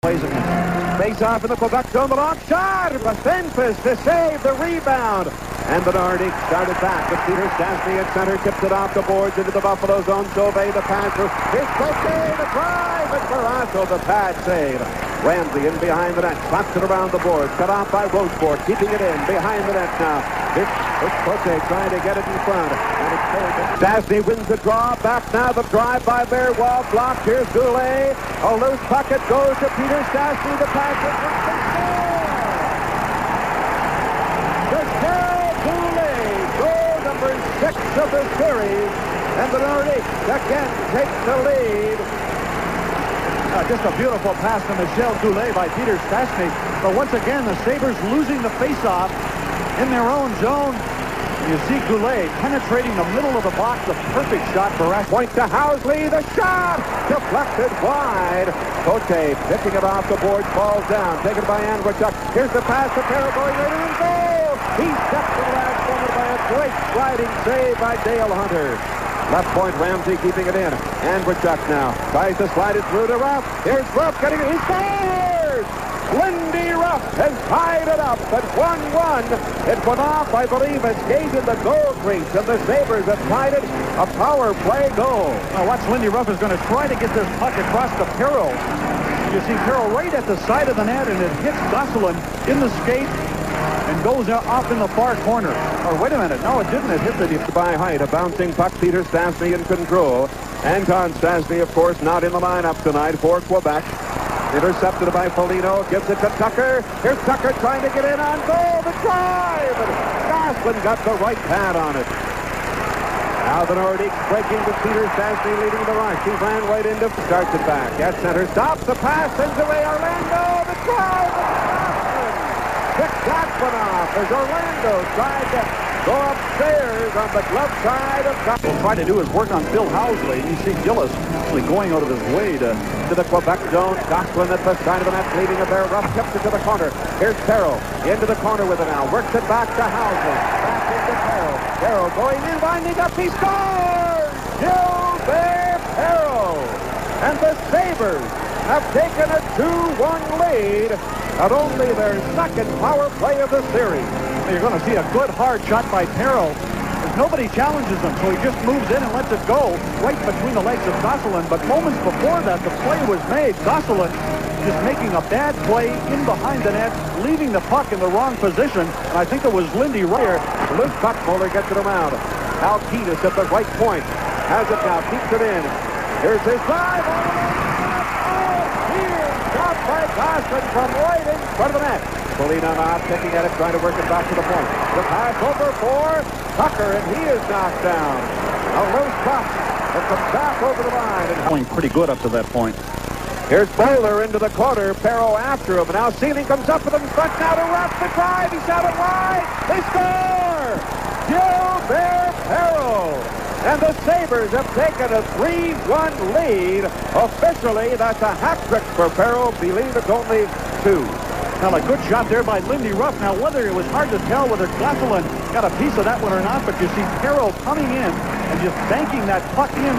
plays again. Face off in the Quebec zone, the long shot. Bacentis to save the rebound. And the Nordiques started back with Peter Stastny at center, tipped it off the boards into the Buffalo zone. Sauvé the passer. Here's Cote, the drive, and Barrasso the pad save. Ramsey in behind the net, slaps it around the board, cut off by Rochefort, keeping it in behind the net now. It's Cote trying to get it in front. Stastny wins the draw, back now the drive by Bear, wall blocked. Here's Goulet. A loose puck, it goes to Peter Stastny, the passer. Goal number 6 of the series, and the Nordiques again takes the lead. Just a beautiful pass to Michel Goulet by Peter Stastny. But once again, the Sabres losing the faceoff in their own zone. You see Goulet penetrating the middle of the box. A perfect shot for Rash. Point to Housley. The shot deflected wide. Cote picking it off the board, falls down. Taken by Andrechuk. Here's the pass to Perro going right in goal. He steps to the last corner by a great sliding save by Dale Hunter. Left point, Ramsey keeping it in. Andrechuk now tries to slide it through to Ruff. Here's Ruff getting it. He scores! Lindy Ruff has tied it up at 1-1. It went off, I believe, a skate in the goal crease, and the Sabres have tied it. A power play goal. Now watch, Lindy Ruff is going to try to get this puck across to Perro. You see Perro right at the side of the net, and it hits Gosselin in the skate and goes off in the far corner. Or wait a minute, no, it didn't. It hit the by height. A bouncing puck. Peter Stastny in control. Anton Stastny, of course, not in the lineup tonight for Quebec. Intercepted by Foligno. Gives it to Tucker. Here's Tucker trying to get in on goal. The drive. And Gosselin got the right pad on it. Now the Nordiques breaking with Peter Stastny leading the rush. He ran right into, starts it back. At center, stops the pass, sends away Orlando. The drive. Picked that one off as Orlando tried to go upstairs on the glove side of Gosselin. Will try to do his work on Phil Housley. You see Gillis actually going out of his way to the Quebec zone. Gosselin at the side of the net, leading a Bear. Ruff tips it to the corner. Here's Perro into the corner with it now. Works it back to Housley. Back into Perro. Perro going in, winding up. He scores! Gilbert Perro. And the Sabres have taken a 2-1 lead at only their second power play of the series. You're going to see a good hard shot by Perro. Nobody challenges him, so he just moves in and lets it go right between the legs of Gosselin. But moments before that, the play was made. Gosselin just making a bad play in behind the net, leaving the puck in the wrong position. And I think it was Lindy Ruff. Loose puck, Moeller gets it around. Alkinas at the right point. Has it now, keeps it in. Here's his drive. Shot by Gosselin from right in front of the net. Foligno now picking at it, trying to work it back to the point. The pass over for Tucker, and he is knocked down. A loose puck that comes back over the line. And going pretty good up to that point. Here's Bowler into the corner. Perro after him. Now Sealing comes up with him. Front now to Ruff. The drive. He shot it wide. They score! Gilbert Perro. And the Sabres have taken a 3-1 lead. Officially, that's a hat trick for Perro. Believe it's only 2. Now, a good shot there by Lindy Ruff. Now, whether it was hard to tell whether Gosselin got a piece of that one or not, but you see Perro coming in and just banking that puck in.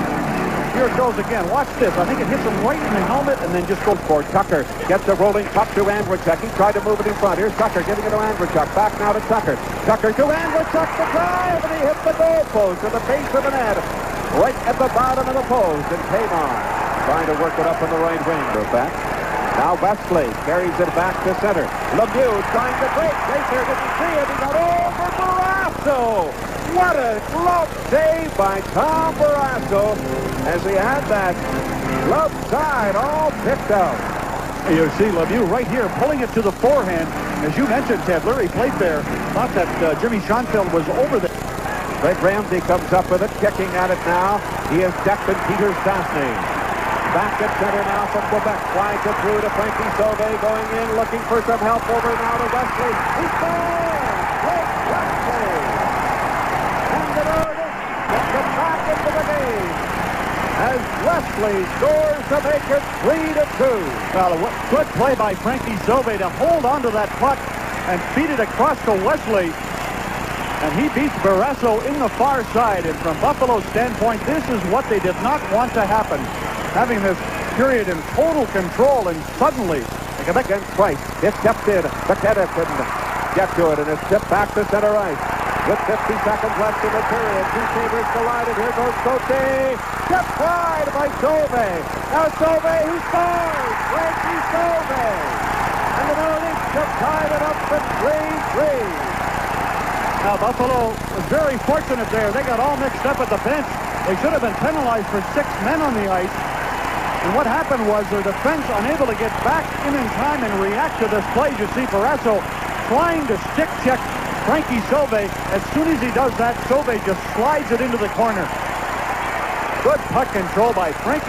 Here it goes again. Watch this. I think it hits him right in the helmet and then just goes for Tucker. Gets a rolling puck to Andrechuk. He tried to move it in front. Here's Tucker giving it to Andrechuk. Back now to Tucker. Tucker to Andrechuk. The drive, and he hit the goalpost at the base of the net. Right at the bottom of the post, and came on. Trying to work it up in the right wing. Goes back. Now Wesley carries it back to center. Lemieux trying to break. Glacier didn't see it. He got over Barrasso. What a glove save by Tom Barrasso as he had that glove side all picked out. You see Lemieux right here pulling it to the forehand. As you mentioned, Ted, Larry played there. Thought that Jimmy Schoenfeld was over there. Greg Ramsey comes up with it, kicking at it now. He is decked in Peter Stastny. Back at center now from Quebec. Slides it through to Frankie Sauvé going in, looking for some help over now to Wesley. He scores! Great Wesley! And the Nordiques gets it back into the game as Wesley scores to make it 3-2. Well, a good play by Frankie Sauvé to hold onto that puck and feed it across to Wesley. And he beats Barrasso in the far side. And from Buffalo's standpoint, this is what they did not want to happen. Having this period in total control, and suddenly they come against Price. It's kept in. McKenna couldn't get to it, and it's tipped back to center ice. With 50 seconds left in the period, two Sabres collided. Here goes Cote. Tipped wide by Sauve. Now Sauve, who scores? Frankie Sauve. And the Nordiques have tied it up at 3-3. Now, Buffalo was very fortunate there. They got all mixed up at the bench. They should have been penalized for 6 men on the ice. And what happened was their defense unable to get back in time and react to this play. You see Parasso trying to stick check Frankie Sauve. As soon as he does that, Sauve just slides it into the corner. Good puck control by Frankie.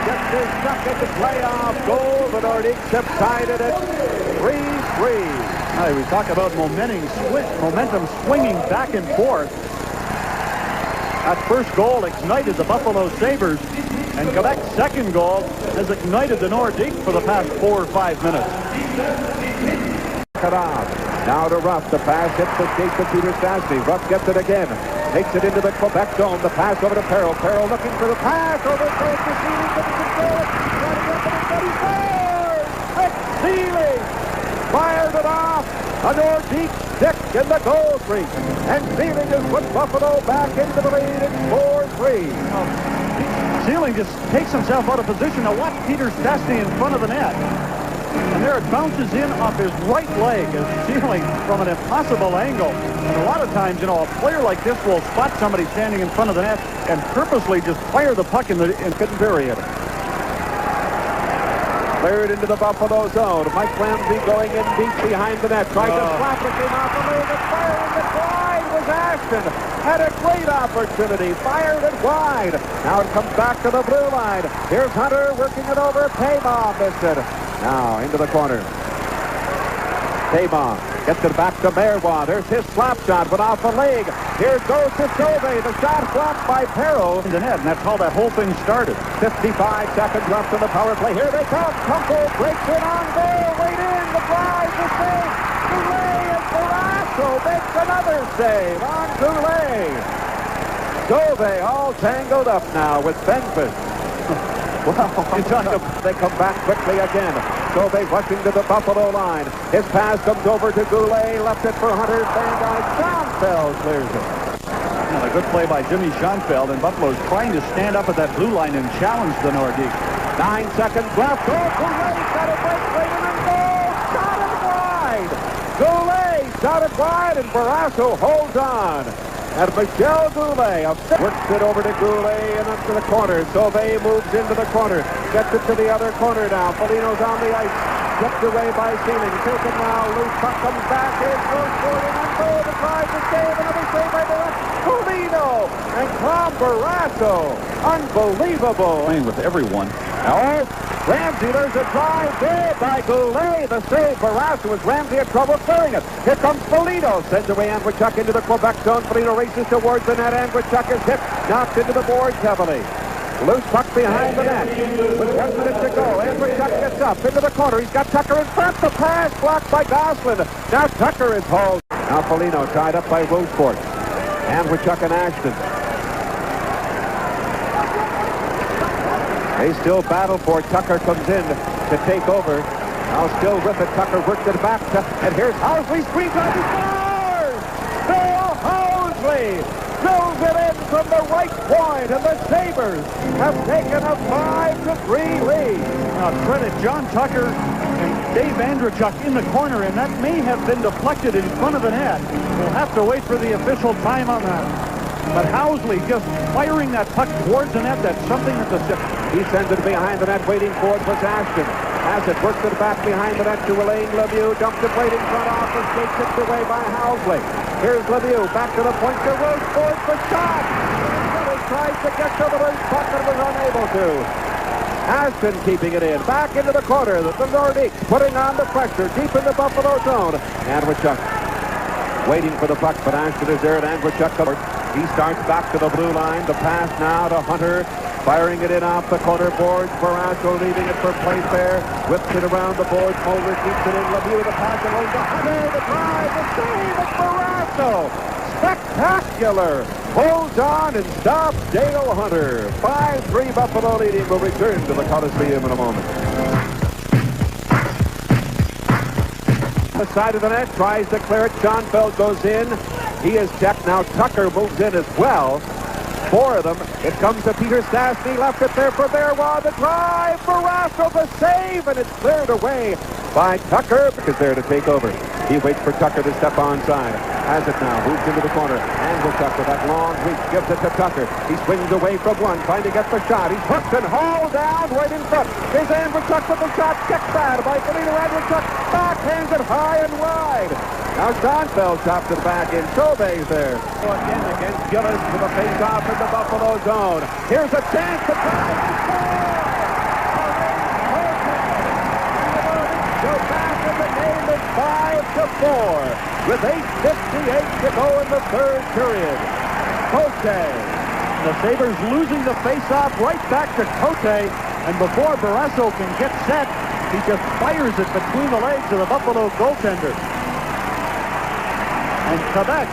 Gets his second playoff goal. The Nordiques have tied it at 3-3. We talk about momentum swinging back and forth. That first goal ignited the Buffalo Sabres, and Quebec's second goal has ignited the Nordiques for the past 4 or 5 minutes. Cut off. Now to Ruff. The pass hits the skate to Peter Stastny. Ruff gets it again. Takes it into the Quebec zone. The pass over to Perreault. Perreault looking for the pass. Over goes to Sealy. Couldn't control it. Trying to get it, but he scores! Rick Sealy fired it off. A Nordique stick in the goal crease. And Sealy just put Buffalo back into the lead at 4-3. Sealing just takes himself out of position. Now watch Peter Stastny in front of the net. And there it bounces in off his right leg as Sealing from an impossible angle. And a lot of times, you know, a player like this will spot somebody standing in front of the net and purposely just fire the puck in couldn't bury it. Cleared into the Buffalo zone. Mike Ramsey going in deep behind the net. Tried to slap it, came off the leg, and firing it wide was Ashton. Had a great opportunity. Fired it wide. Now it comes back to the blue line. Here's Hunter working it over. Paybaugh missed it. Now into the corner. Paybaugh gets it back to Marois. There's his slap shot, but off the leg. Here goes to Sauve. The shot blocked by Perreault. In the net, and that's how that whole thing started. 55 seconds left in the power play. Here they come. Kunkel breaks it on goal. Right in. The drive. The save. Goulet and Parasso makes another save on Goulet. Sauve all tangled up now with Benford. Well, they come back quickly again. Sauve rushing to the Buffalo line. His pass comes over to Goulet. Left it for Hunter. Van Dyke. Schoenfeld clears it. A good play by Jimmy Schoenfeld, and Buffalo's trying to stand up at that blue line and challenge the Nordiques. 9 seconds left. Oh, Goulet's got a break right in and goal. Shot it wide. Goulet shot it wide, and Parasso holds on. And Michel Goulet works it over to Goulet and up to the corner. Sauve moves into the corner. Gets it to the other corner now. Foligno's on the ice. Kept away by Sealing. Taken now. Loose puck comes back. Here's goes Gordon and goal. The tries to save. Another save by the left. Foligno and Tom Parasso. Unbelievable. Playing with everyone. Now, Ramsey, there's a drive there by Goulet. The save. Parasso with Ramsey had trouble clearing it. Here comes Foligno. Sends away Andrechuk into the Quebec zone. Foligno races towards the net. Andrechuk is hit. Knocked into the boards heavily. Loose puck behind the net. With 1 minute to go. Andrechuk gets up into the corner. He's got Tucker in front. The pass blocked by Gosselin. Now Tucker is hauled. Now Foligno tied up by Roosevelt. Andrechuk and Ashton. They still battle for it. Tucker comes in to take over. Now still with it. Tucker works it back. And here's Housley. Screen time. He scores! Bill Housley drills it in from the right point. And the Sabres have taken a 5-3 lead. Now credit John Tucker and Dave Andrechuk in the corner, and that may have been deflected in front of the net. We'll have to wait for the official time on that. But Housley just firing that puck towards the net, that's something that he sends it behind the net, waiting for it was Ashton. Has it, works it back behind the net to Alain Lemieux, dumps it right in front off the skate, tipped away by Housley. Here's Lemieux, back to the point to Rose, scores the shot. He tries to get to the loose puck and was unable to. Ashton keeping it in, back into the corner. The Nordiques putting on the pressure deep in the Buffalo zone. Andrechuk waiting for the puck, but Ashton is there, and Andrechuk covered. He starts back to the blue line. The pass now to Hunter. Firing it in off the corner boards. Parasso leaving it for Playfair. Whips it around the boards. Mulder keeps it in. Lemieux the pass along to Hunter. The drive. The save of Parasso. Spectacular. Killer holds on and stops Dale Hunter. 5-3 Buffalo leading. Will return to the Coliseum in a moment. The side of the net, tries to clear it. Schoenfeld goes in. He is checked. Now Tucker moves in as well. 4 of them. It comes to Peter Stastny. Left it there for Berwa. The drive. Barrasso the save. And it's cleared away by Tucker because they're to take over. He waits for Tucker to step onside. Has it now. Moves into the corner. Andrechuk with that long reach. Gives it to Tucker. He swings away from one. Trying to get the shot. He's hooked and hauled down right in front. Here's Andrechuk with the shot. Checked bad by Felino Andrechuk. Backhands it high and wide. Now Schoenfeld chops it back in. Chauvet's there. Again against Gillis with a face-off in the Buffalo zone. Here's a chance to try and score. Go back in the game at 5-4 with 8:58 to go in the third period. Cote. The Sabres losing the face-off right back to Cote, and before Barrasso can get set, he just fires it between the legs of the Buffalo goaltender. And Quebec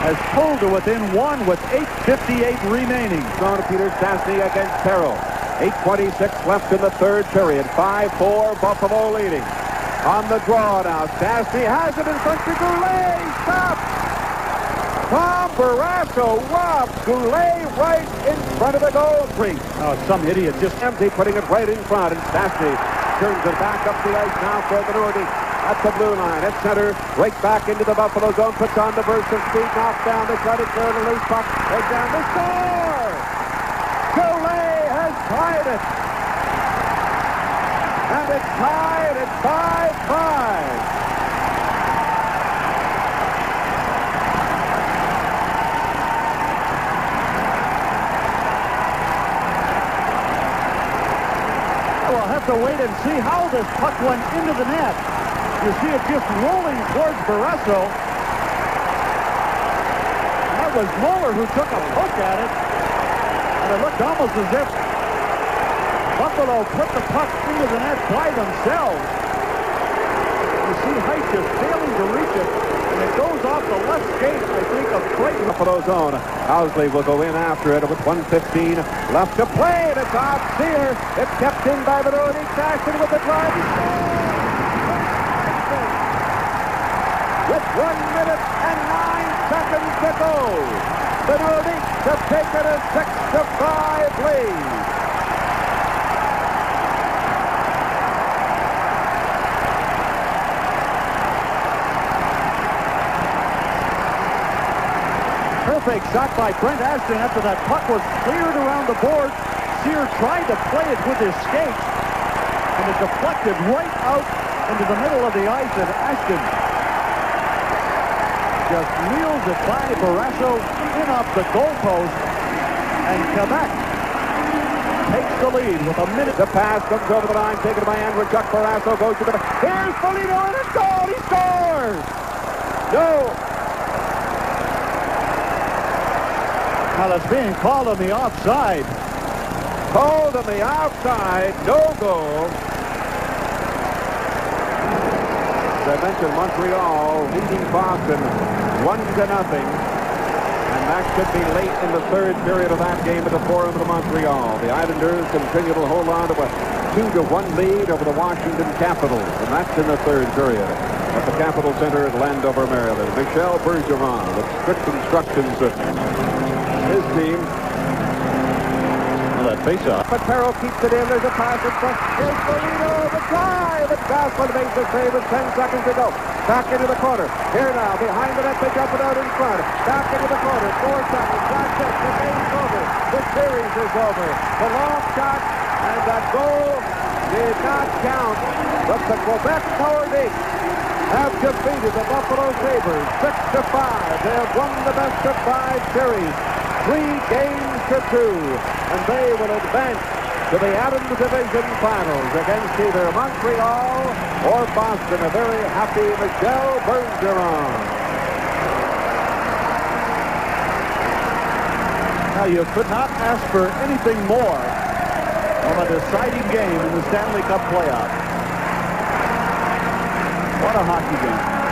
has pulled to within 1 with 8:58 remaining. Going to Peter Stastny against Terrell. 8:26 left in the third period. 5-4 Buffalo leading. On the draw now. Stastny has it in front to Goulet. Stop! Tom Barrasso robs Goulet right in front of the goal crease. Oh, some idiot just Empty, putting it right in front. And Stastny turns it back up the ice now for the Nordiques. At the blue line, at center, right back into the Buffalo zone, puts on the burst of speed, knocks down, they try to clear the loose puck, right down the score! Goulet has tied it! And it's tied at 5-5. We'll have to wait and see how this puck went into the net. You see it just rolling towards Barrasso. That was Mueller who took a poke at it. And it looked almost as if Buffalo put the puck into the net by themselves. You see Height just failing to reach it. And it goes off the left skate, I think, of Creighton. Buffalo zone. Housley will go in after it with 1:15 left to play. And it's off Sear. It's kept in by the Nordiques. Ashton with the drive. With 1 minute and 9 seconds to go. The Nordiques have taken a 6-5 lead. Perfect shot by Brent Ashton after that puck was cleared around the board. Sear tried to play it with his skates, and it deflected right out into the middle of the ice, and Ashton just wheels it by Barrasso in off the goalpost, and Quebec takes the lead with a minute. The pass comes over the line, taken by Andrechuk. Barrasso goes to the... Here's Felino, and it's goal! He scores! No! Now that's being called on the offside. Called on the outside, no goal. As I mentioned, Montreal leading Boston 1-0. And that should be late in the third period of that game at the Forum of Montreal. The Islanders continue to hold on to a 2-1 lead over the Washington Capitals. And that's in the third period at the Capitol Center at Landover, Maryland. Michel Bergeron with strict instructions of his team. Well, that face-off. Patero keeps it in. There's a pass in front. Here's Felino, the drive. And Goslin makes the save with 10 seconds to go. Back into the corner. Here now, behind the net, they jump it out in front. Back into the corner. 4 seconds. That's it. The game's over. The series is over. The long shot and that goal did not count. But the Quebec Nordiques have defeated the Buffalo Sabres 6-5. They have won the best-of-5 series. 3 games to 2, and they will advance to the Adams Division Finals against either Montreal or Boston. A very happy Michel Bergeron. Now, you could not ask for anything more from a deciding game in the Stanley Cup playoffs. What a hockey game.